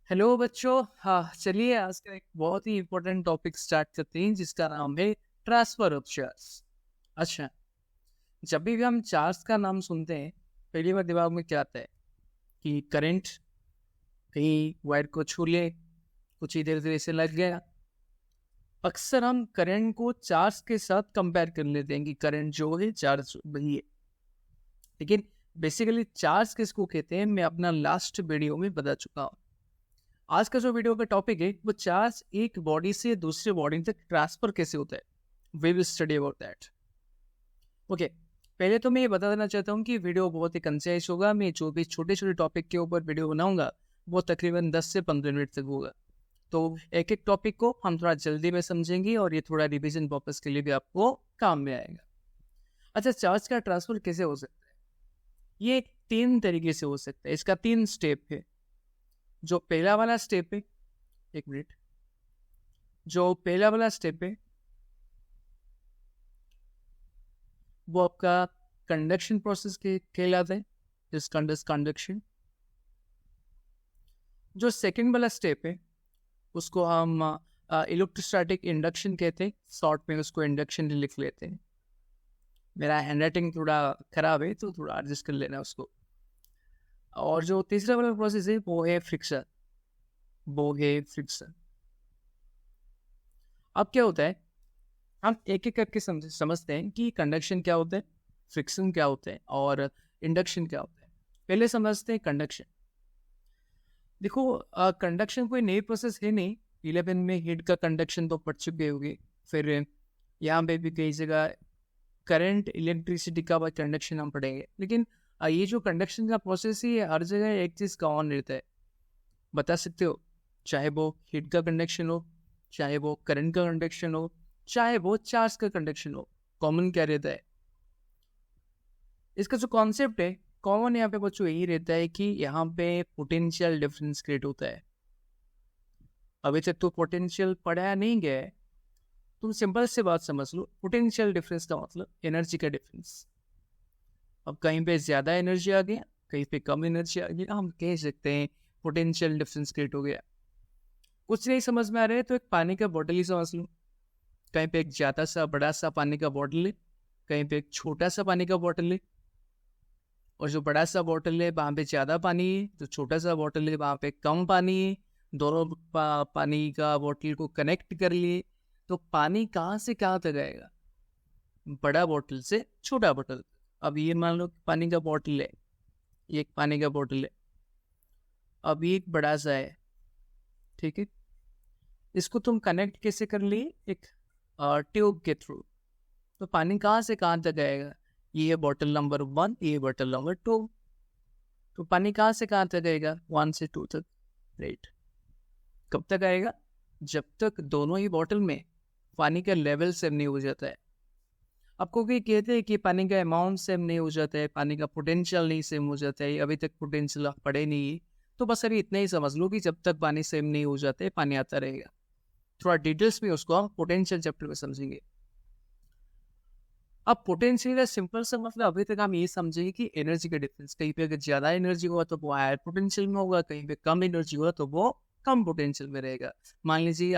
Hello बच्चों। हाँ, चलिए आज का एक बहुत ही इम्पोर्टेंट टॉपिक स्टार्ट करते हैं जिसका नाम है ट्रांसफर ऑफ चार्ज। अच्छा, जब भी हम चार्ज का नाम सुनते हैं पहली बार दिमाग में क्या आता है कि करंट कहीं वायर को छू ले, कुछ ही देर से लग गया। अक्सर हम करंट को चार्ज के साथ कंपेयर कर लेते हैं कि करंट जो है चार्ज वही है, लेकिन बेसिकली चार्ज किसको कहते हैं मैं अपना लास्ट वीडियो में बता चुका हूँ। आज का जो वीडियो का टॉपिक है वो चार्ज एक बॉडी से दूसरे बॉडी तक ट्रांसफर कैसे होता है। We will study about that. Okay, पहले तो मैं ये बता देना चाहता हूँ कि वीडियो बहुत ही कंसाइज होगा। मैं जो भी छोटे छोटे टॉपिक के ऊपर वीडियो बनाऊंगा वो तकरीबन 10 से 15 मिनट तक होगा। तो एक एक टॉपिक को हम थोड़ा जल्दी में समझेंगे और ये थोड़ा रिविजन पर्पस के लिए भी आपको काम में आएगा। अच्छा, चार्ज का ट्रांसफर कैसे हो सकता है? ये 3 तरीके से हो सकता है। इसका 3 स्टेप है। जो पहला वाला स्टेप है, एक मिनट, जो पहला वाला स्टेप है वो आपका कंडक्शन प्रोसेस के कहलाता है, जिस कंडक्शन। जो सेकंड वाला स्टेप है उसको हम इलेक्ट्रोस्टैटिक इंडक्शन कहते हैं, शॉर्ट में उसको इंडक्शन लिख लेते हैं। मेरा हैंडराइटिंग थोड़ा खराब है तो थोड़ा एडजस्ट कर लेना उसको। और जो तीसरा वाला प्रोसेस है वो है फ्रिक्शन। अब क्या होता है, हम एक एक करके समझते हैं कि कंडक्शन क्या होता है, फ्रिक्शन क्या होता है और इंडक्शन क्या होता है। पहले समझते हैं कंडक्शन। देखो, कंडक्शन कोई नई प्रोसेस है नहीं। 11 में हीट का कंडक्शन तो पढ़ चुके होंगे। फिर यहाँ पे भी कई जगह करंट इलेक्ट्रिसिटी का कंडक्शन हम पढ़ेंगे। लेकिन ये जो कंडक्शन का प्रोसेस है ये हर जगह एक चीज़ कॉमन रहता है। बता सकते हो? चाहे वो हीट का कंडक्शन हो, चाहे वो करंट का कंडक्शन हो, चाहे वो चार्ज का कंडक्शन हो, कॉमन क्या रहता है? इसका जो कॉन्सेप्ट है कॉमन यहाँ पे बच्चों यही रहता है कि यहाँ पे पोटेंशियल डिफरेंस क्रिएट होता है। अभी तक तो पोटेंशियल पढ़ाया नहीं गया है। तुम सिंपल से बात समझ लो, पोटेंशियल डिफरेंस का मतलब एनर्जी का डिफरेंस। अब कहीं पे ज़्यादा एनर्जी आ गया, कहीं पे कम एनर्जी आ गया, हम कह सकते हैं पोटेंशियल डिफरेंस क्रिएट हो गया। कुछ नहीं समझ में आ रहा है तो एक पानी का बॉटल ही समझ लो। कहीं पे एक ज़्यादा सा बड़ा सा पानी का बॉटल है, कहीं पे एक छोटा सा पानी का बॉटल है। और जो बड़ा सा बॉटल है वहाँ पे ज़्यादा पानी है, जो छोटा सा बॉटल है वहाँ पे कम पानी है। दोनों पानी का बॉटल को कनेक्ट कर लिए तो पानी कहाँ से कहाँ तक आएगा? बड़ा बॉटल से छोटा बॉटल। अब ये मान लो कि पानी का बॉटल है, ये एक पानी का बॉटल है। अब ये एक बड़ा सा है, ठीक है। इसको तुम कनेक्ट कैसे कर लिए? एक ट्यूब के थ्रू। तो पानी कहाँ से कहाँ तक आएगा? ये है बॉटल नंबर 1, ये बॉटल नंबर 2। तो पानी कहाँ से कहाँ तक आएगा? 1 से 2 तक, राइट। कब तक आएगा? जब तक दोनों ही बॉटल में पानी का लेवल सेम नहीं हो जाता है। आपको कोई कहते हैं कि पानी का अमाउंट सेम नहीं हो जाता है, पानी का पोटेंशियल नहीं सेम हो जाता है, अभी तक पोटेंशियल आप पढ़े नहीं है, तो बस अभी इतना ही समझ लो कि जब तक पानी सेम नहीं हो जाता है पानी आता रहेगा। थोड़ा डिटेल्स में उसको हम पोटेंशियल चैप्टर में समझेंगे। अब पोटेंशियल का सिंपल सा मतलब अभी तक हम ये समझेंगे कि एनर्जी का डिफरेंस। कहीं पे अगर ज्यादा एनर्जी होगा तो वो हायर पोटेंशियल में होगा, कहीं पे कम एनर्जी होगा तो वो कम पोटेंशियल में रहेगा। मान लीजिए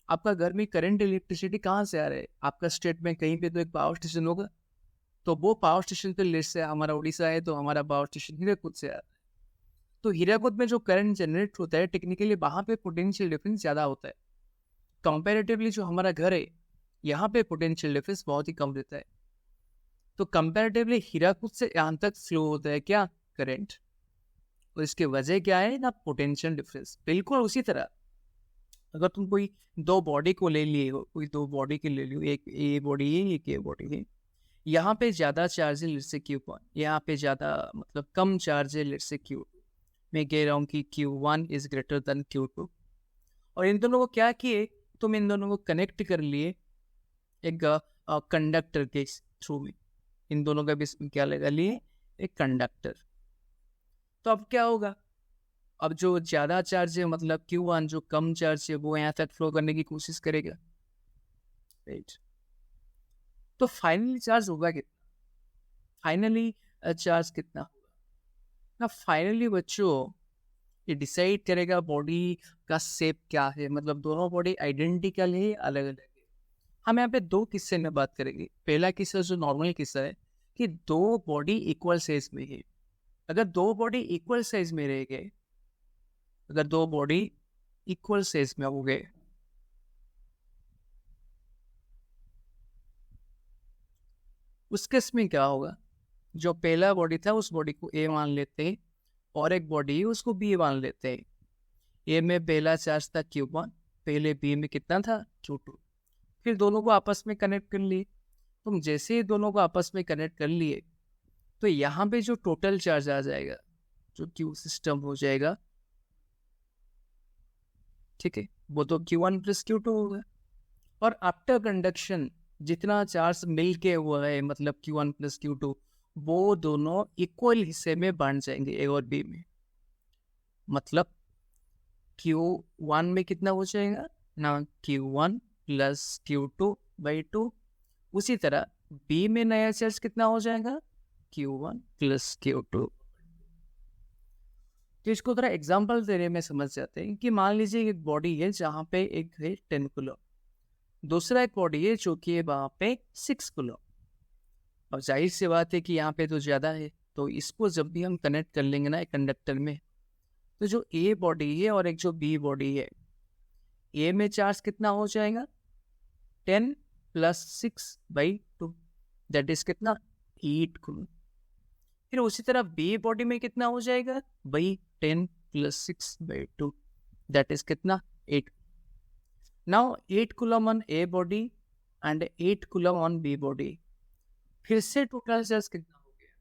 आपका घर में करंट इलेक्ट्रिसिटी कहाँ से आ रहा है? आपका स्टेट में कहीं पे तो एक पावर स्टेशन होगा। तो वो पावर स्टेशन पे लेट से हमारा उड़ीसा है तो हमारा पावर स्टेशन हीराकुद से आ रहा है। तो हीराकुद में जो करंट जनरेट होता है टेक्निकली वहां पे पोटेंशियल डिफरेंस ज्यादा होता है। कंपेरेटिवली जो हमारा घर है यहाँ पे पोटेंशियल डिफरेंस बहुत ही कम रहता है। तो कंपेरेटिवली हीराकुद से यहाँ तक फ्लो होता है क्या? करंट। और इसकी वजह क्या है ना? Potential difference. बिल्कुल उसी तरह अगर तुम कोई दो बॉडी को ले लिए हो, कोई दो बॉडी के ले लियो, एक ए बॉडी है एक ए बॉडी है। यहाँ पे ज्यादा चार्ज है लेट्स से Q1, यहाँ पे ज्यादा मतलब कम चार्ज है लेट्स से Q2। मैं कह रहा हूँ कि Q1 is greater than Q2। और इन दोनों को क्या किए, तुम इन दोनों को कनेक्ट कर लिए एक कंडक्टर के थ्रू में। इन दोनों का भी इसमें क्या लगा लिए? एक कंडक्टर। तो अब क्या होगा? अब जो ज्यादा चार्ज है मतलब Q1, जो कम चार्ज है वो यहाँ तक फ्लो करने की कोशिश करेगा, राइट। तो फाइनली चार्ज होगा कितना? फाइनली चार्ज कितना होगा ना? फाइनली बच्चों ये डिसाइड करेगा बॉडी का शेप क्या है, मतलब दोनों बॉडी आइडेंटिकल है, अलग अलग है। हम यहाँ पे दो किस्से में बात करेंगे। पहला किस्सा जो नॉर्मल किस्सा है कि दो बॉडी इक्वल साइज में है। अगर दो बॉडी इक्वल साइज में रह गए, अगर दो बॉडी इक्वल साइज में हो गए, उस केस में क्या होगा, जो पहला बॉडी था उस बॉडी को ए मान लेते हैं और एक बॉडी है उसको बी मान लेते हैं। ए में पहला चार्ज था Q1, पहले बी में कितना था Q2। फिर दोनों को आपस में कनेक्ट कर लिए। तुम जैसे ही दोनों को आपस में कनेक्ट कर लिए तो यहाँ पे जो टोटल चार्ज आ जाएगा, जो Q सिस्टम हो जाएगा, ठीक है, वो तो Q1 प्लस Q2 होगा। और आफ्टर कंडक्शन जितना चार्ज मिल के हुआ है, मतलब Q1 प्लस Q2, वो दोनों इक्वल हिस्से में बांट जाएंगे ए और बी में। मतलब Q1 में कितना हो जाएगा ना, Q1 प्लस Q2/2। उसी तरह बी में नया चार्ज कितना हो जाएगा, Q1 प्लस Q2। तो इसको थोड़ा एग्जाम्पल दे रहे में समझ जाते हैं कि मान लीजिए एक बॉडी है जहाँ पे एक है 10 किलो, दूसरा एक बॉडी है जो कि है वहाँ पे 6 किलो। अब जाहिर सी बात है कि यहाँ पे तो ज़्यादा है, तो इसको जब भी हम कनेक्ट कर लेंगे ना एक कंडक्टर में, तो जो ए बॉडी है और एक जो बी बॉडी है, ए में चार्ज कितना हो जाएगा 10 प्लस 6/2, दैट इज कितना 8 किलो। फिर उसी तरह बी बॉडी में कितना हो जाएगा भाई 10 प्लस 6/2, दैट इज कितना 8। Now 8 coulomb on A body and 8 coulomb on B body. फिर से टोटल चार्ज कितना हो गया,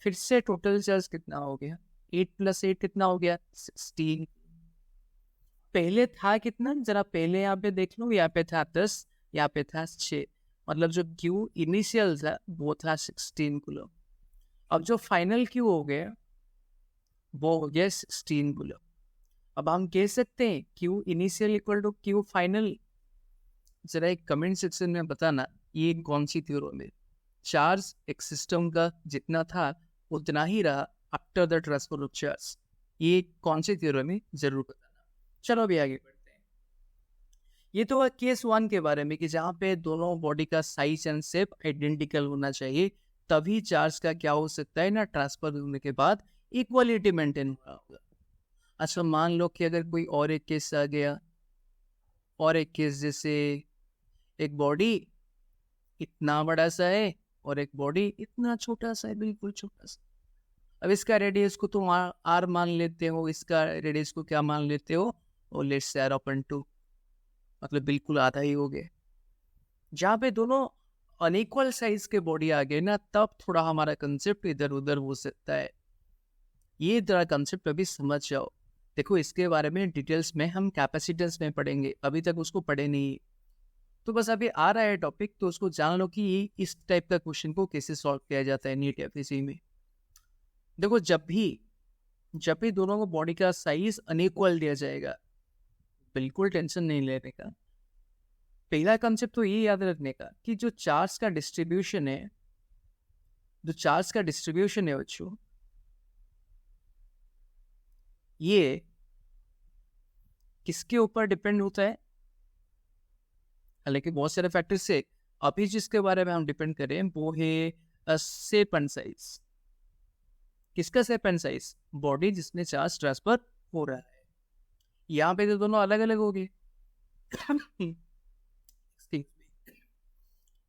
फिर से टोटल चार्ज कितना हो गया, 8 प्लस 8 कितना हो गया 16। पहले था कितना, जरा पहले यहाँ पे देख लो, यहाँ पे था 10, यहाँ पे था 6, मतलब जो क्यू इनिशियल था वो था 16 किलो। अब जो फाइनल क्यू हो गया वो हो गया 16 किलो। अब हम कह सकते हैं Q initial equal to Q final. जरा एक कमेंट सेक्शन में बताना ये कौन सी थ्योरम है। चार्ज एक सिस्टम का जितना था उतना ही रहा after the transfer of charge, ये कौन सी थ्योरम है जरूर बताना। चलो अभी आगे बढ़ते हैं। ये तो केस 1 के बारे में कि जहाँ पे दोनों बॉडी का साइज एंड शेप आइडेंटिकल होना चाहिए, तभी चार्ज का क्या हो सकता है ना, ट्रांसफर होने के बाद इक्वलिटी मेंटेन होगा। अच्छा मान लो कि अगर कोई और एक केस आ गया, और एक केस जैसे एक बॉडी इतना बड़ा सा है और एक बॉडी इतना छोटा सा है, बिल्कुल छोटा सा। अब इसका रेडियस को तुम आर मान लेते हो, इसका रेडियस को क्या मान लेते हो, और लेट्स से r/2, मतलब बिल्कुल आधा ही हो गया। जहाँ पे दोनों अनइक्वल साइज के बॉडी आ गए ना, तब थोड़ा हमारा कंसेप्ट इधर उधर हो सकता है। ये जरा कंसेप्ट अभी समझ जाओ। देखो इसके बारे में डिटेल्स में हम कैपेसिटेंस में पढ़ेंगे, अभी तक उसको पढ़े नहीं, तो बस अभी आ रहा है टॉपिक, तो उसको जान लो कि इस टाइप का क्वेश्चन को कैसे सॉल्व किया जाता है नीट एफएससी में। देखो जब भी दोनों को बॉडी का साइज अनइक्वल दिया जाएगा, बिल्कुल टेंशन नहीं लेने का। पहला कंसेप्ट तो ये याद रखने का कि जो चार्ज का डिस्ट्रीब्यूशन है, बच्चों, ये किसके ऊपर डिपेंड होता है, हालांकि बहुत सारे फैक्टर से। अभी जिसके बारे में हम डिपेंड करें वो है शेप एंड साइज। किसका शेप एंड साइज, बॉडी जिसमें चार्ज ट्रांसफर हो रहा है। यहाँ पे तो दोनों अलग अलग हो गए।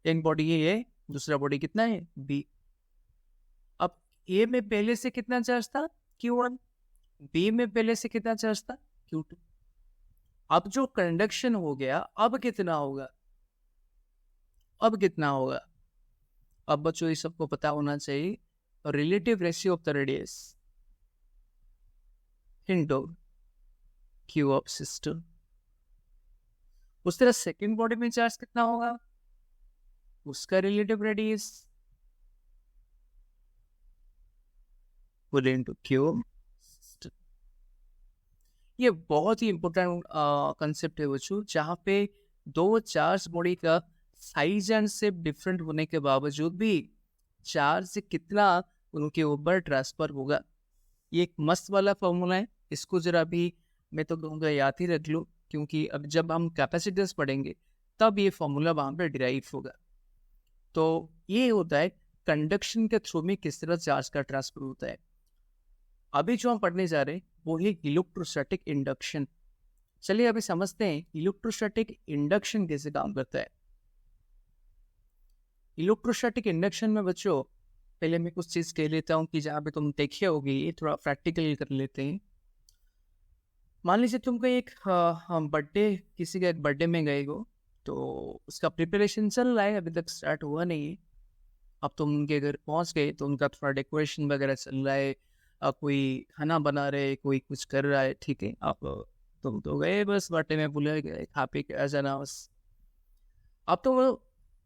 एक बॉडी ये है, दूसरा बॉडी कितना है बी। अब ए में पहले से कितना चार्ज था Q1, बी में पहले से कितना चार्ज था Q2। अब जो कंडक्शन हो गया, अब कितना होगा, अब बच्चों ये सबको पता होना चाहिए, relative ratio of the radius into Q of system. उस तरह सेकेंड बॉडी में चार्ज कितना होगा, उसका रिलेटिव रेडियस इनटू क्यू। ये बहुत ही इंपॉर्टेंट कंसेप्ट है बच्चों, जहाँ पे दो चार्ज बॉडी का साइज एंड शेप डिफरेंट होने के बावजूद भी चार्ज कितना उनके ऊपर ट्रांसफर होगा, ये एक मस्त वाला फॉर्मूला है, इसको जरा भी मैं तो कहूँगा याद ही रख लो, क्योंकि अब जब हम कैपेसिटेंस पढ़ेंगे तब ये फॉर्मूला वहाँ पे डिराइव होगा। तो ये होता है कंडक्शन के थ्रू में किस तरह चार्ज का ट्रांसफर होता है। अभी जो हम पढ़ने जा रहे हैं वो है इलेक्ट्रोस्टैटिक इंडक्शन। चलिए अभी समझते हैं इलेक्ट्रोस्टैटिक इंडक्शन कैसे काम करता है। इलेक्ट्रोस्टैटिक इंडक्शन में बच्चों पहले मैं कुछ चीज कह लेता हूँ कि जहाँ पे तुम देखे होगी, ये थोड़ा प्रैक्टिकल कर लेते हैं। मान लीजिए तुमको एक बर्थडे, किसी का एक बर्थडे में गए हो, तो उसका प्रिपरेशन चल रहा है, अभी तक स्टार्ट हुआ नहीं है। अब तुम उनके घर पहुंच गए तो उनका थोड़ा डेकोरेशन वगैरह चल रहा है, कोई खाना बना रहे, कोई कुछ कर रहा है, ठीक है। आप तुम तो गए बस बर्थडे में, भूल गए खा पी के आ जाना बस। अब तो वो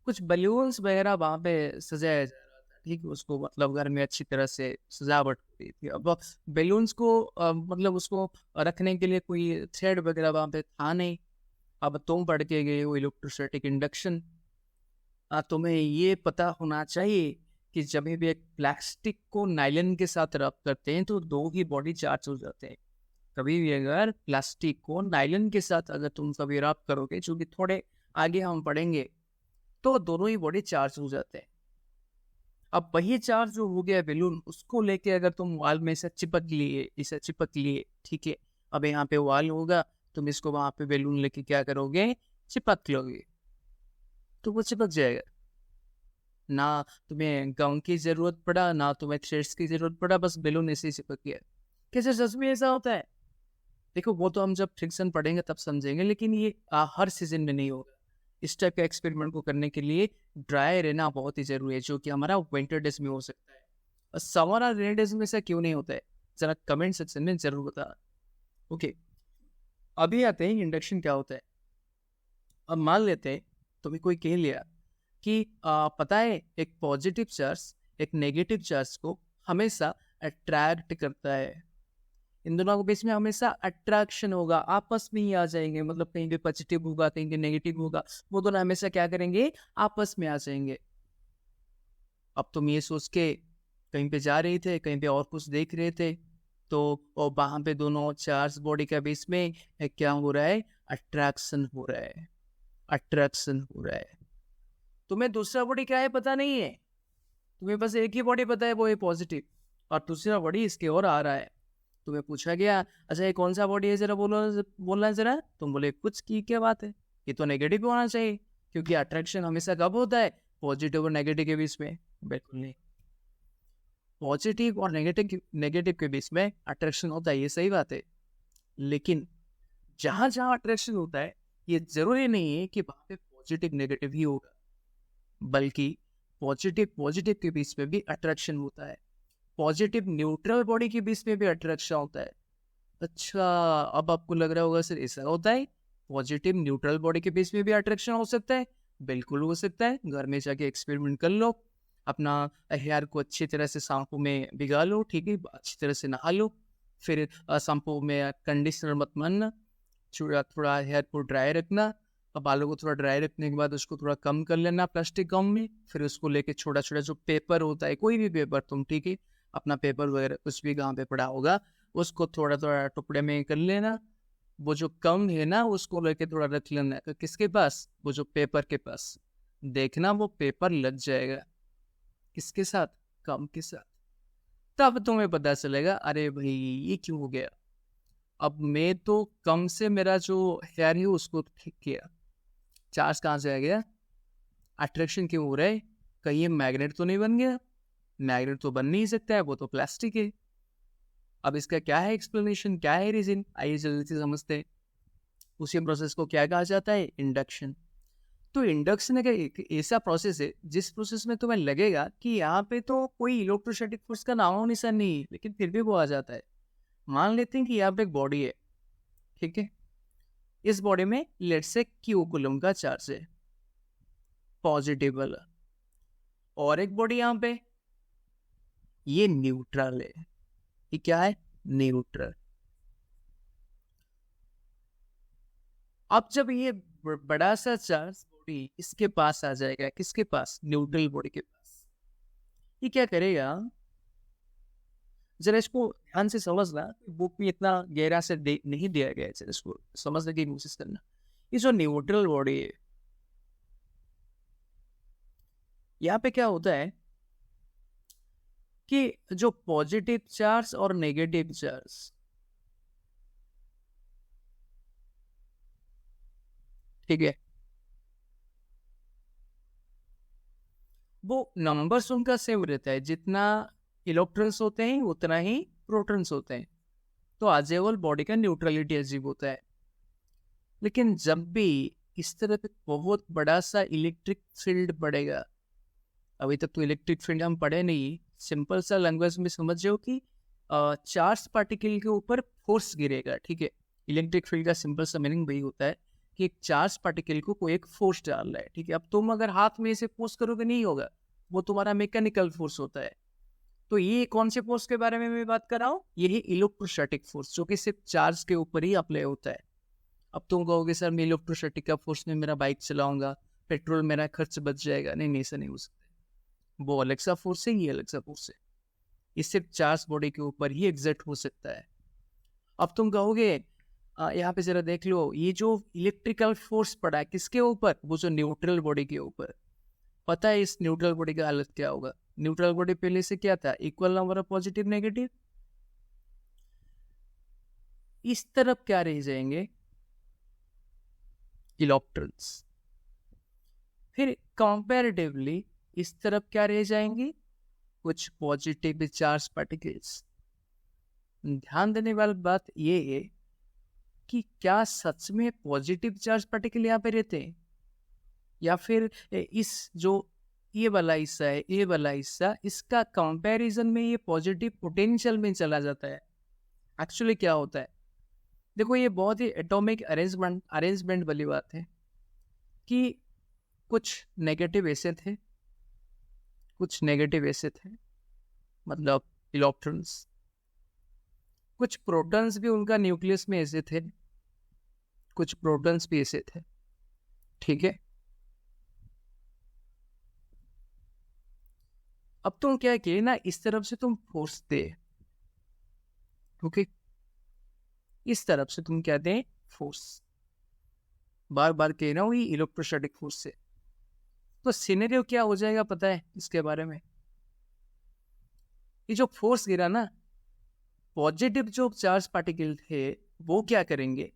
कुछ बलून्स वगैरह वहाँ पे सजाया जा रहा था, ठीक है, उसको मतलब घर में अच्छी तरह से सजावट हो रही थी। अब बैलून्स को मतलब उसको रखने के लिए कोई थ्रेड वगैरह वहाँ पे था नहीं। अब तुम पढ़ के गए हो इलेक्ट्रोस्टैटिक इंडक्शन, तुम्हें ये पता होना चाहिए कि जब भी एक प्लास्टिक को नायलॉन के साथ रब करते हैं तो दो ही बॉडी चार्ज हो जाते हैं। कभी भी अगर प्लास्टिक को नायलॉन के साथ अगर तुम कभी रब करोगे, जो कि थोड़े आगे हम पढ़ेंगे, तो दोनों ही बॉडी चार्ज हो जाते हैं। अब वही चार्ज जो हो गया बैलून, उसको लेके अगर तुम वॉल में इसे चिपक लिए, ठीक है। अब यहाँ पे वॉल होगा, तुम इसको वहां पे बैलून लेके क्या करोगे, चिपक लोगे, तो वो चिपक जाएगा। ना तुम्हें गम की जरूरत पड़ा, ना तुम्हें थ्रेड्स की जरूरत पड़ा, बस बैलून ऐसे ही चिपक गया। कैसे सच में ऐसा होता है? देखो वो तो हम जब फ्रिक्शन पढ़ेंगे तब समझेंगे, लेकिन ये हर सीजन में नहीं होगा। इस टाइप के एक्सपेरिमेंट को करने के लिए ड्राई रहना बहुत ही जरूरी है, जो कि हमारा विंटर डेज में हो सकता है। और समर और रेनी डेज में ऐसा क्यों नहीं होता है, जरा कमेंट सेक्शन में जरूर बता। ओके, अभी आते हैं इंडक्शन क्या होता है। अब मान लेते हैं तुम्हें कोई कह लिया कि पता है एक पॉजिटिव चार्ज एक नेगेटिव चार्ज को हमेशा अट्रैक्ट करता है, इन दोनों के बीच में हमेशा अट्रैक्शन होगा, आपस में ही आ जाएंगे, मतलब कहीं पे पॉजिटिव होगा कहीं पे नेगेटिव होगा, वो दोनों हमेशा क्या करेंगे, आपस में आ जाएंगे। अब तुम ये सोच के कहीं पे जा रहे थे, कहीं पे और कुछ देख रहे थे, तो वहां पे दोनों चार्ज बॉडी के बीच में क्या हो रहा है, अट्रैक्शन हो रहा है, अट्रैक्शन हो रहा है। तुम्हें दूसरा बॉडी क्या है पता नहीं है, तुम्हें बस एक ही बॉडी पता है, वो है पॉजिटिव, और दूसरा बॉडी इसके और आ रहा है। तुम्हें पूछा गया अच्छा ये कौन सा बॉडी है, जरा बोलो, बोलना जरा। तुम बोले कुछ की क्या बात है, ये तो नेगेटिव होना चाहिए, क्योंकि अट्रैक्शन हमेशा कब होता है, पॉजिटिव और नेगेटिव के बीच में। बिल्कुल नहीं, पॉजिटिव और नेगेटिव के बीच में अट्रैक्शन होता है, ये सही बात है। लेकिन जहां जहां अट्रैक्शन होता है, ये जरूरी नहीं है कि वहां पे पॉजिटिव नेगेटिव ही होगा, बल्कि पॉजिटिव पॉजिटिव के बीच में भी अट्रैक्शन होता है, पॉजिटिव न्यूट्रल बॉडी के बीच में भी अट्रैक्शन होता है। अच्छा, अब आपको लग रहा होगा सर ऐसा होता है, पॉजिटिव न्यूट्रल बॉडी के बीच में भी अट्रैक्शन हो सकता है? बिल्कुल हो सकता है, घर में जाके एक्सपेरिमेंट कर लो, अपना हेयर को अच्छी तरह से शैम्पू में भिगा लो, ठीक है, अच्छी तरह से नहा लो, फिर शैम्पू में कंडीशनर मत मारना, थोड़ा हेयर को ड्राई रखना, और बालों को थोड़ा ड्राई रखने के बाद उसको थोड़ा कम कर लेना प्लास्टिक गम में, फिर उसको लेके छोटा छोटा जो पेपर होता है, कोई भी पेपर तुम, ठीक है, अपना पेपर वगैरह कुछ भी गाँव पे पड़ा होगा, उसको थोड़ा थोड़ा टुकड़े में कर लेना, वो जो कम है ना उसको लेके थोड़ा रख लेना, किसके पास, वो जो पेपर के पास, देखना वो पेपर लग जाएगा, किसके साथ, कम के साथ। तब तुम्हें पता चलेगा अरे भाई ये क्यों हो गया, अब मैं तो कम से मेरा जो हेयर है उसको ठीक किया, चार्ज कहाँ से आ गया, अट्रैक्शन क्यों हो रहा है, कहीं ये मैग्नेट तो नहीं बन गया, मैग्नेट तो बन नहीं सकता है, वो तो प्लास्टिक है। अब इसका क्या है एक्सप्लेनेशन, क्या है रीजन, आइए जल्दी से समझते हैं। उसी प्रोसेस को क्या कहा जाता है, इंडक्शन। तो इंडक्शन एक ऐसा प्रोसेस है जिस प्रोसेस में तुम्हें लगेगा कि यहाँ पे तो कोई इलेक्ट्रोस्टैटिक फोर्स का नामो निशान नहीं है, लेकिन फिर भी वो आ जाता है। मान लेते हैं कि यहाँ पे एक बॉडी है, ठीक है, इस बॉडी में लेट्स से क्यू कूलम का चार्ज है, पॉजिटिव वाला, और एक बॉडी यहाँ पे ये न्यूट्रल है, ये क्या है, न्यूट्रल। अब जब ये बड़ा सा चार्ज बॉडी इसके पास आ जाएगा, किसके पास, न्यूट्रल बॉडी के पास, ये क्या करेगा, जरा इसको ध्यान से समझना, बुक में इतना गहरा से नहीं दिया गया है, जरा इसको समझने की कोशिश करना। ये जो न्यूट्रल बॉडी है, यहाँ पे क्या होता है कि जो पॉजिटिव चार्ज और नेगेटिव चार्ज, ठीक है, वो नंबर्स उनका सेम रहता है, जितना इलेक्ट्रॉन्स होते हैं उतना ही प्रोटॉन्स होते हैं, तो आजेवल बॉडी का न्यूट्रलिटी अजीब होता है। लेकिन जब भी इस तरह पे बहुत बड़ा सा इलेक्ट्रिक फील्ड पड़ेगा, अभी तक तो इलेक्ट्रिक फील्ड हम पढ़े नहीं, सिंपल सा लैंग्वेज में समझ जाओ कि चार्ज पार्टिकल के ऊपर फोर्स गिरेगा, ठीक है। इलेक्ट्रिक फील्ड का सिंपल सा मीनिंग वही होता है कि एक चार्ज पार्टिकल को कोई एक फोर्स डाल रहा है, ठीक है। अब तुम अगर हाथ में इसे फोर्स करोगे नहीं होगा, वो तुम्हारा मैकेनिकल फोर्स होता है। तो ये कौन से फोर्स के बारे में मैं बात कर रहा हूँ, यही इलेक्ट्रोस्टैटिक फोर्स, जो कि सिर्फ चार्ज के ऊपर ही अप्लाई होता है। अब तुम कहोगे सर मैं इलेक्ट्रोस्टैटिक का फोर्स में मेरा बाइक चलाऊंगा, पेट्रोल मेरा खर्च बच जाएगा, नहीं नहीं, ऐसा नहीं हो सकता। वो अलग सा फोर्स है, ये अलग सा फोर्स है, ये सिर्फ चार्ज बॉडी के ऊपर ही एग्जर्ट हो सकता है। अब तुम कहोगे यहाँ पे जरा देख लो, ये जो इलेक्ट्रिकल फोर्स पड़ा है किसके ऊपर, वो जो न्यूट्रल बॉडी के ऊपर। पता है इस न्यूट्रल बॉडी का हालत क्या होगा? न्यूट्रल बॉडी पहले से क्या था, equal number of positive negative. इस तरफ क्या रह जाएंगे, इलेक्ट्रॉन्स। फिर कंपैरेटिवली इस तरफ क्या रह जाएंगे, कुछ पॉजिटिव चार्ज पार्टिकल्स। ध्यान देने वाली बात ये है कि क्या सच में पॉजिटिव चार्ज पार्टिकल यहाँ पे रहते हैं, या फिर इस जो ये वाला हिस्सा है, ये वाला हिस्सा, इसका कंपैरिजन में ये पॉजिटिव पोटेंशियल में चला जाता है। एक्चुअली क्या होता है, देखो ये बहुत ही एटॉमिक अरेंजमेंट वाली बात है कि कुछ नेगेटिव ऐसे थे, कुछ नेगेटिव ऐसे थे, मतलब इलेक्ट्रॉन्स, कुछ प्रोटॉन्स भी उनका न्यूक्लियस में ऐसे थे, कुछ प्रोटॉन्स भी ऐसे थे, ठीक है। अब तुम क्या किए ना, इस तरफ से तुम फोर्स दे, ओके, इस तरफ से तुम क्या दें, फोर्स, बार बार कह रहा हूं, ये इलेक्ट्रोस्टैटिक फोर्स से। तो सिनेरियो क्या हो जाएगा पता है इसके बारे में, ये जो फोर्स गिरा ना, पॉजिटिव जो चार्ज पार्टिकल थे वो क्या करेंगे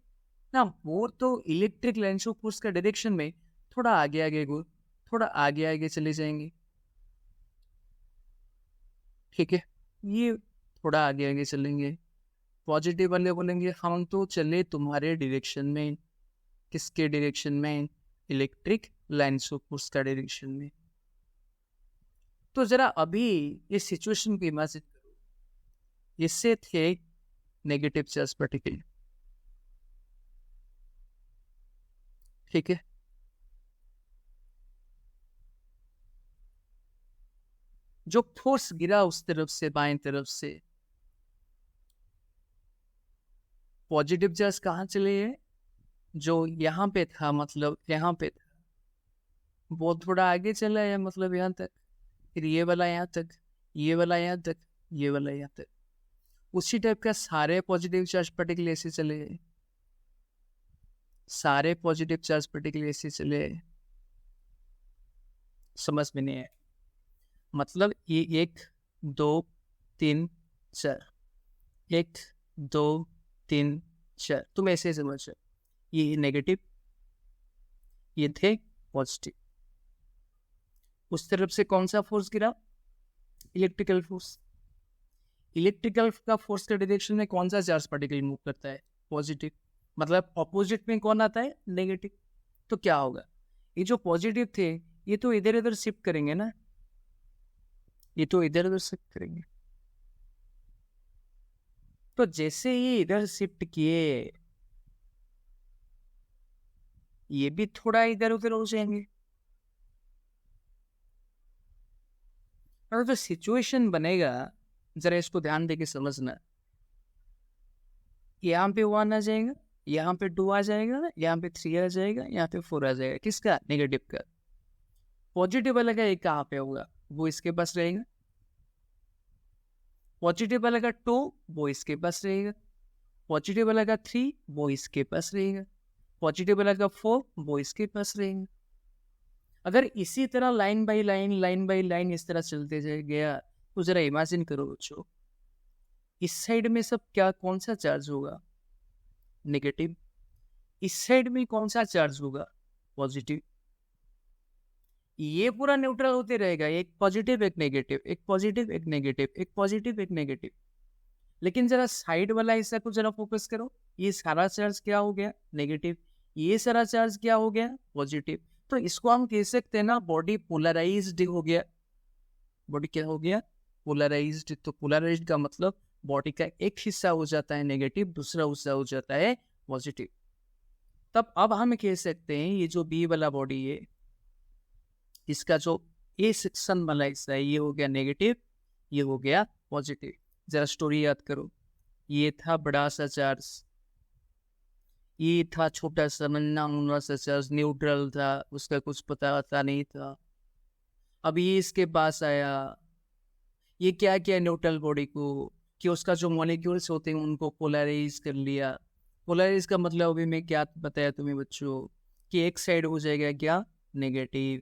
ना, वो तो इलेक्ट्रिक लाइन्स ऑफ फोर्स का डायरेक्शन में थोड़ा आगे आगे थोड़ा आगे आगे चले जाएंगे, ठीक है। ये थोड़ा आगे आगे चलेंगे, पॉजिटिव वाले बोलेंगे हम तो चले तुम्हारे डायरेक्शन में, किसके डायरेक्शन में, इलेक्ट्रिक लाइन्स ऑफ फोर्स का डायरेक्शन में। तो जरा अभी ये सिचुएशन की इमेजिन करो, इससे थे नेगेटिव चार्ज पार्टिकल, ठीक है। जो फोर्स गिरा उस तरफ से, बाएं तरफ से, पॉजिटिव चार्ज कहाँ चले गए, जो यहाँ पे था, मतलब यहाँ पे था, वो थोड़ा आगे चला है, मतलब यहाँ तक, फिर ये वाला यहाँ तक, ये वाला यहाँ तक, ये वाला यहाँ तक। उसी टाइप का सारे पॉजिटिव चार्ज पार्टिकल ऐसे चले गए, सारे पॉजिटिव चार्ज पार्टिकल ऐसे चले गए। समझ में नहीं है, मतलब ये 1 2 3 4, 1 2 3 4, तुम ऐसे समझ, ये नेगेटिव, ये थे पॉजिटिव। उस तरफ से कौन सा फोर्स गिरा, इलेक्ट्रिकल फोर्स। इलेक्ट्रिकल का फोर्स के डायरेक्शन में कौन सा चार्ज पार्टिकल मूव करता है, पॉजिटिव, मतलब ऑपोजिट में कौन आता है, नेगेटिव। तो क्या होगा, ये जो पॉजिटिव थे ये तो इधर इधर शिफ्ट करेंगे ना, ये तो इधर उधर शिफ्ट करेंगे। तो जैसे ये इधर शिफ्ट किए, ये भी थोड़ा इधर उधर हो जाएंगे। और जो सिचुएशन बनेगा, जरा इसको ध्यान देके समझना, यहाँ पे 1 आ जाएगा, यहाँ पे 2 आ जाएगा, यहाँ पे 3 आ जाएगा, यहाँ पे 4 आ जाएगा, किसका, नेगेटिव का। पॉजिटिव वाला का एक कहाँ पे होगा, वो इसके पास रहेगा, पॉजिटिव वाला का 2 वो इसके पास रहेगा, पॉजिटिव वाला का 3 वो इसके पास रहेगा, पॉजिटिव वाला का 4 वो इसके पास रहेगा। अगर इसी तरह लाइन बाय लाइन इस तरह चलते जाए गया तो जरा इमेजिन करो बच्चों, इस साइड में सब क्या कौन सा चार्ज होगा? नेगेटिव। इस साइड में कौन सा चार्ज होगा? पॉजिटिव। ये पूरा न्यूट्रल होते रहेगा, एक पॉजिटिव एक नेगेटिव, एक पॉजिटिव एक नेगेटिव, एक पॉजिटिव एक नेगेटिव। लेकिन जरा साइड वाला हिस्सा को जरा फोकस करो, ये सारा चार्ज क्या हो गया? नेगेटिव। ये सारा चार्ज क्या हो गया? पॉजिटिव। तो इसको हम कह सकते हैं ना, बॉडी पोलराइज्ड हो गया। बॉडी क्या हो गया? पोलराइज्ड। तो पोलराइज्ड का मतलब बॉडी का एक हिस्सा हो जाता है नेगेटिव, दूसरा हिस्सा हो जाता है पॉजिटिव। तब अब हम कह सकते हैं ये जो बी वाला बॉडी है, इसका जो ए सेक्शन वाला हिस्सा है, ये हो गया नेगेटिव, ये हो गया पॉजिटिव। जरा स्टोरी याद करो, ये था बड़ा सा चार्ज, ये था छोटा सा नन्हा मुन्ना सा चार्ज, न्यूट्रल था, उसका कुछ पता नहीं था। अब ये इसके पास आया, ये क्या किया न्यूट्रल बॉडी को, कि उसका जो मॉलिक्यूल्स होते हैं उनको पोलराइज कर लिया। पोलराइज का मतलब अभी मैं क्या बताया तुम्हें बच्चों, कि एक साइड हो जाएगा क्या? नेगेटिव,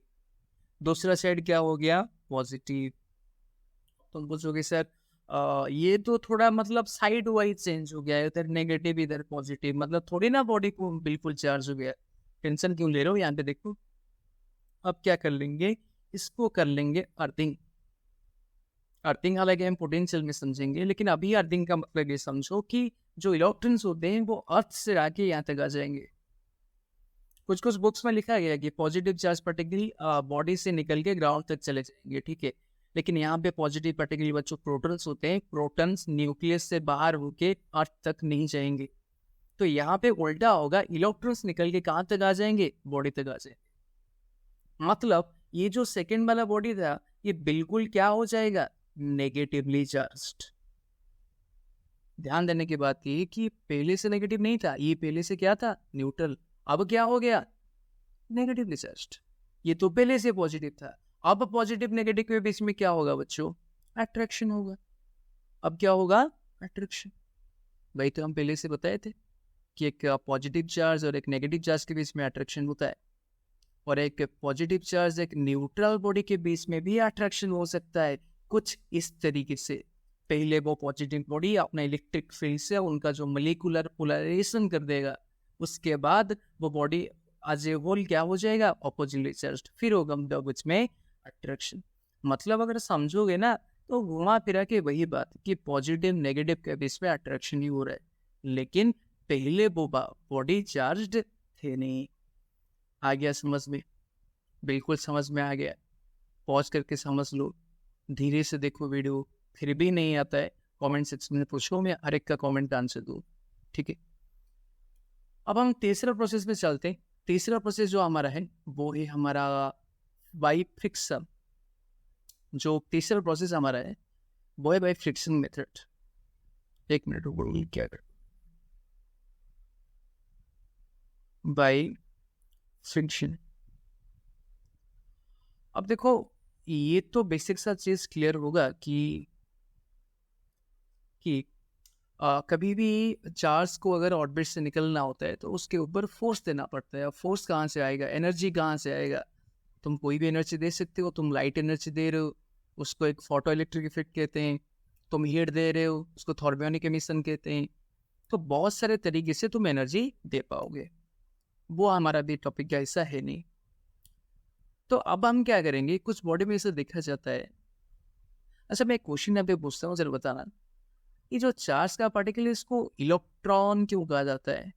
दूसरा साइड क्या हो गया? पॉजिटिव। तुम पूछोगे सर ये तो थोड़ा मतलब साइड वाइज चेंज हो गया, इधर नेगेटिव इधर पॉजिटिव, मतलब थोड़ी ना बॉडी को बिल्कुल चार्ज हो गया, टेंशन क्यों ले रहे हो? यहाँ पे देखो, अब क्या कर लेंगे, इसको कर लेंगे अर्थिंग। अर्थिंग हालांकि हम पोटेंशियल में समझेंगे, लेकिन अभी अर्थिंग का मतलब ये समझो कि जो इलेक्ट्रॉन्स होते हैं वो अर्थ से आके यहाँ तक आ जाएंगे। कुछ कुछ बुक्स में लिखा गया है कि पॉजिटिव चार्ज पार्टिकल बॉडी से निकल के ग्राउंड तक चले जाएंगे, ठीक है। लेकिन यहाँ पे पॉजिटिव पार्टिकल बच्चों प्रोटॉन्स होते हैं, प्रोटॉन्स न्यूक्लियस से बाहर होके अर्थ तक नहीं जाएंगे। तो यहाँ पे उल्टा होगा, इलेक्ट्रॉन्स निकल के कहाँ तक आ जाएंगे? बॉडी तक आ जाएंगे। मतलब ये जो सेकेंड वाला बॉडी था ये बिल्कुल क्या हो जाएगा? Negatively charged. ध्यान देने की बात ये कि पहले से नेगेटिव नहीं था, ये पहले से क्या था? न्यूट्रल। अब क्या हो गया? Negatively charged. ये तो पहले से पॉजिटिव था, अब पॉजिटिव नेगेटिव के बीच में क्या होगा बच्चों? अट्रैक्शन होगा। अब क्या होगा? अट्रैक्शन। भाई तो हम पहले से बताए थे कि एक पॉजिटिव चार्ज और एक नेगेटिव चार्ज के बीच में अट्रैक्शन होता है, और एक पॉजिटिव चार्ज एक न्यूट्रल बॉडी के बीच में भी अट्रैक्शन हो सकता है, कुछ इस तरीके से। पहले वो पॉजिटिव बॉडी अपना इलेक्ट्रिक फील्ड से उनका जो मोलिकुलर पोलराइजेशन कर देगा, उसके बाद वो बॉडी एज ए होल क्या हो जाएगा? Oppositely charged. फिर होगा बीच में अट्रैक्शन। मतलब अगर समझोगे ना तो घुमा फिरा के वही बात कि पॉजिटिव नेगेटिव के बीच में अट्रैक्शन ही हो रहा है, लेकिन पहले वो बॉडी चार्ज्ड थे नहीं। आ गया समझ में? बिल्कुल समझ में आ गया। पॉज करके समझ लो, धीरे से देखो वीडियो। फिर भी नहीं आता है कमेंट सेक्शन में पूछो, मैं हर एक का कमेंट आंसर दूँ, ठीक है। अब हम तीसरा प्रोसेस में चलते हैं। तीसरा प्रोसेस जो हमारा है वो है हमारा बाई फ्रिक्शन। जो तीसरा प्रोसेस हमारा है वो है बाई फ्रिक्शन मेथड। एक मिनट रुको, क्या कर बाई फ्रिक्शन। अब देखो, ये तो बेसिक सा चीज क्लियर होगा कि कभी भी चार्ज को अगर ऑर्बिट से निकलना होता है तो उसके ऊपर फोर्स देना पड़ता है। फोर्स कहाँ से आएगा? एनर्जी कहाँ से आएगा? तुम कोई भी एनर्जी दे सकते हो, तुम लाइट एनर्जी दे रहे हो, उसको एक फोटो इलेक्ट्रिक इफेक्ट कहते हैं। तुम हीट दे रहे हो, उसको थर्मियोनिक एमिशन कहते हैं। तो बहुत सारे तरीके से तुम एनर्जी दे पाओगे, वो हमारा भी टॉपिक का हिस्सा है नहीं। तो अब हम क्या करेंगे, कुछ बॉडी में इसे देखा जाता है। अच्छा, मैं क्वेश्चन यहाँ पे पूछता हूँ, जरा बताना, ये जो चार्ज का पार्टिकल है इसको इलेक्ट्रॉन क्यों कहा जाता है?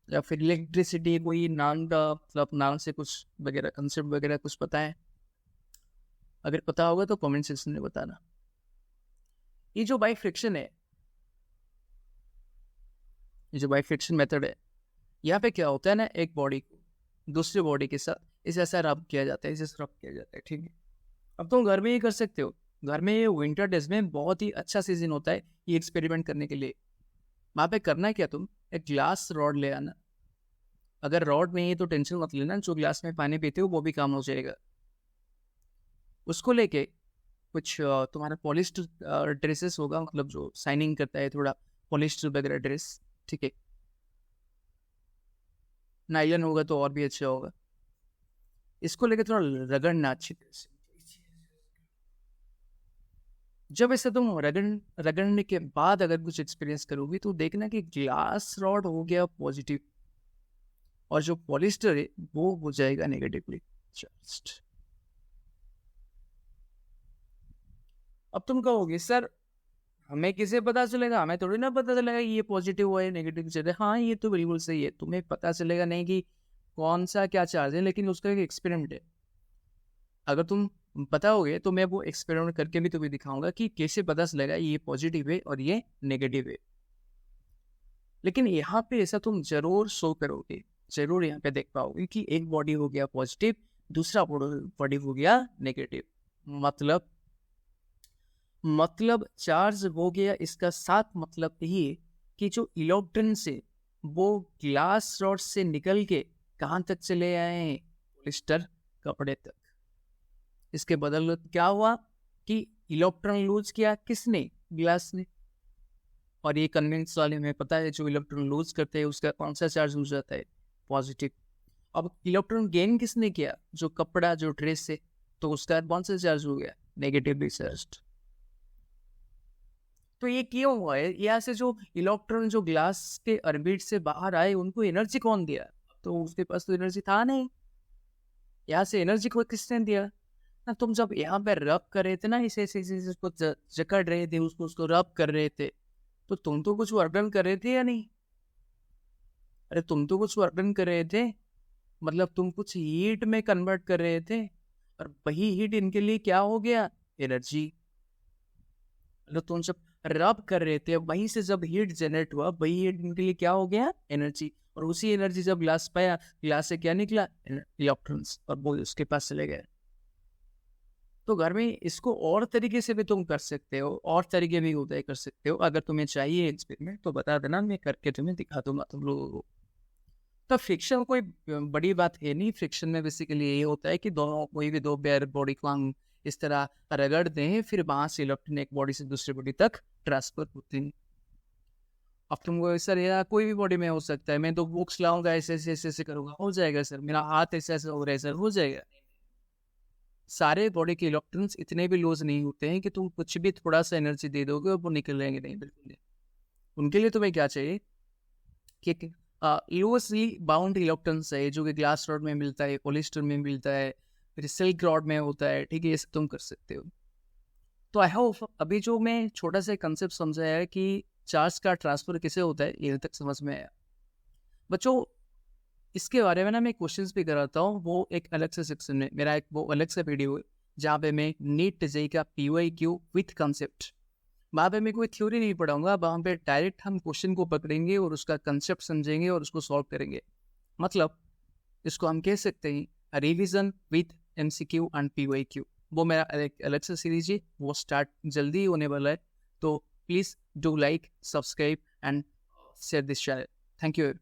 या फिर इलेक्ट्रिसिटी कोई नाम का मतलब नाम से कुछ वगैरह कंसेप्ट वगैरह कुछ पता है? अगर पता होगा तो कमेंट सेक्शन में बताना। ये जो बाई फ्रिक्शन है, ये जो बाई फ्रिक्शन मेथड है, यहाँ पे क्या होता है ना, एक बॉडी को दूसरे बॉडी के साथ इसे ऐसा रब किया जाता है, इसे रब किया जाता है, ठीक है। अब तुम घर में ही कर सकते हो। घर में विंटर डेज में बहुत ही अच्छा सीजन होता है ये एक्सपेरिमेंट करने के लिए। वहाँ पे करना क्या, तुम एक ग्लास रॉड ले आना। अगर रॉड नहीं है तो टेंशन मत लेना, जो ग्लास में पानी पीते हो वो भी काम हो जाएगा। उसको लेके कुछ तुम्हारा पॉलिस्टर ड्रेसेस होगा, मतलब जो साइनिंग करता है थोड़ा पॉलिस्टर वगैरह ड्रेस, ठीक है। नायलॉन होगा तो और भी अच्छा होगा। इसको लेके थोड़ा रगड़ना अच्छी तरह से। जब ऐसे तुम रगड़ने के बाद अगर कुछ एक्सपीरियंस करोगी तो देखना कि ग्लास रॉड हो गया पॉजिटिव और जो पॉलिस्टर है वो हो जाएगा नेगेटिवली चार्ज्ड। अब तुम कहोगे सर हमें किसे पता चलेगा, हमें थोड़ी ना पता चलेगा ये पॉजिटिव हुआ है नेगेटिव चल रहा है। हाँ ये तो बिल्कुल सही है, तुम्हें पता चलेगा नहीं कि कौन सा क्या चार्ज है, लेकिन उसका एक एक्सपेरिमेंट है। अगर तुम बताओगे तो मैं वो एक्सपेरिमेंट करके भी तुम्हें दिखाऊंगा कि कैसे पता चलेगा ये पॉजिटिव है और ये नेगेटिव है। लेकिन यहाँ पे ऐसा तुम जरूर शो करोगे, जरूर यहाँ पे देख पाओगे कि एक बॉडी हो गया पॉजिटिव, दूसरा बॉडी हो गया नेगेटिव। मतलब चार्ज हो गया, इसका साथ मतलब ये कि जो इलेक्ट्रॉन से वो ग्लास रॉड से निकल के कहाँ तक चले आए हैं, पॉलिस्टर कपड़े तक। इसके बदल क्या हुआ कि इलेक्ट्रॉन लूज किया किसने, ग्लास ने। और ये कन्वेंस वाले में पता है जो इलेक्ट्रॉन लूज करते हैं उसका कौन सा चार्ज हो जाता है, पॉजिटिव। अब इलेक्ट्रॉन गेन किसने किया, जो कपड़ा जो ड्रेस से, तो उसका कौन सा चार्ज हो गया, नेगेटिवली चार्ज्ड। तो ये क्यों हुआ है, यहाँ से जो इलेक्ट्रॉन जो ग्लास के ऑर्बिट से बाहर आए उनको एनर्जी कौन दिया, तो उसके पास तो एनर्जी था नहीं। यहाँ से एनर्जी को किसने दिया ना, तुम जब यहाँ पे रब कर रहे थे ना, इसे उसको जकड़ रहे थे, उसको रब कर रहे थे, तो तुम तो कुछ वर्क कर रहे थे या नहीं। अरे तुम तो कुछ वर्क कर रहे थे, मतलब तुम कुछ हीट में कन्वर्ट कर रहे थे, और वही हीट इनके लिए क्या हो गया, एनर्जी। मतलब तुम जब रब कर रहे थे वहीं से जब हीट जनरेट हुआ, वही हीट इनके लिए क्या हो गया, एनर्जी। और उसी एनर्जी जब ग्लास पाया, ग्लास से क्या निकला, इलेक्ट्रॉन्स, और वो उसके पास चले गए। तो घर में इसको और तरीके से भी तुम कर सकते हो, और तरीके भी होते कर सकते हो। अगर तुम्हें चाहिए एक्सपेरिमेंट तो बता देना, मैं करके तुम्हें दिखा दूंगा तुम लोगों को। तो फ्रिक्शन कोई बड़ी बात है नहीं। फ्रिक्शन में बेसिकली ये होता है कि दोनों कोई भी दो पेयर बॉडी को हम इस तरह रगड़ दें, फिर वहां से इलेक्ट्रॉन एक बॉडी से दूसरी बॉडी तक ट्रांसफर होते हैं। अब तुमको सर यार कोई भी बॉडी में हो सकता है, मैं तो बुक्स लाऊंगा ऐसे ऐसे ऐसे ऐसे करूंगा, हो जाएगा सर, मेरा हाथ ऐसे ऐसे हो रहा है सर, हो जाएगा। सारे बॉडी के इलेक्ट्रॉन्स इतने भी लूज नहीं होते हैं कि तुम कुछ भी थोड़ा सा एनर्जी दे दोगे और वो निकलेंगे नहीं, बिल्कुल नहीं। उनके लिए तुम्हें क्या चाहिए कि लूजली बाउंड इलेक्ट्रॉन्स है, जो कि ग्लास रॉड में मिलता है, पॉलिस्टर में मिलता है, फिर सिल्क रॉड में होता है, ठीक है, ये सब तुम कर सकते हो। तो आई होप अभी जो मैं छोटा सा कंसेप्ट समझाया है कि चार्ज का ट्रांसफर कैसे होता है, ये तक समझ में आया बच्चों। इसके बारे में ना मैं क्वेश्चंस भी कराता हूँ, वो एक अलग से सेक्शन में मेरा एक वो अलग से वीडियो है जहाँ पे मैं नीट जेईई का PYQ विथ कंसेप्ट, वहाँ पे मैं कोई थ्योरी नहीं पढ़ाऊंगा, वहाँ पे डायरेक्ट हम क्वेश्चन को पकड़ेंगे और उसका कंसेप्ट समझेंगे और उसको सॉल्व करेंगे। मतलब इसको हम कह सकते हैं revision with MCQ and PYQ। वो मेरा अलग से सीरीज है, वो स्टार्ट जल्दी होने वाला है। तो please do like, subscribe and share this channel. Thank you.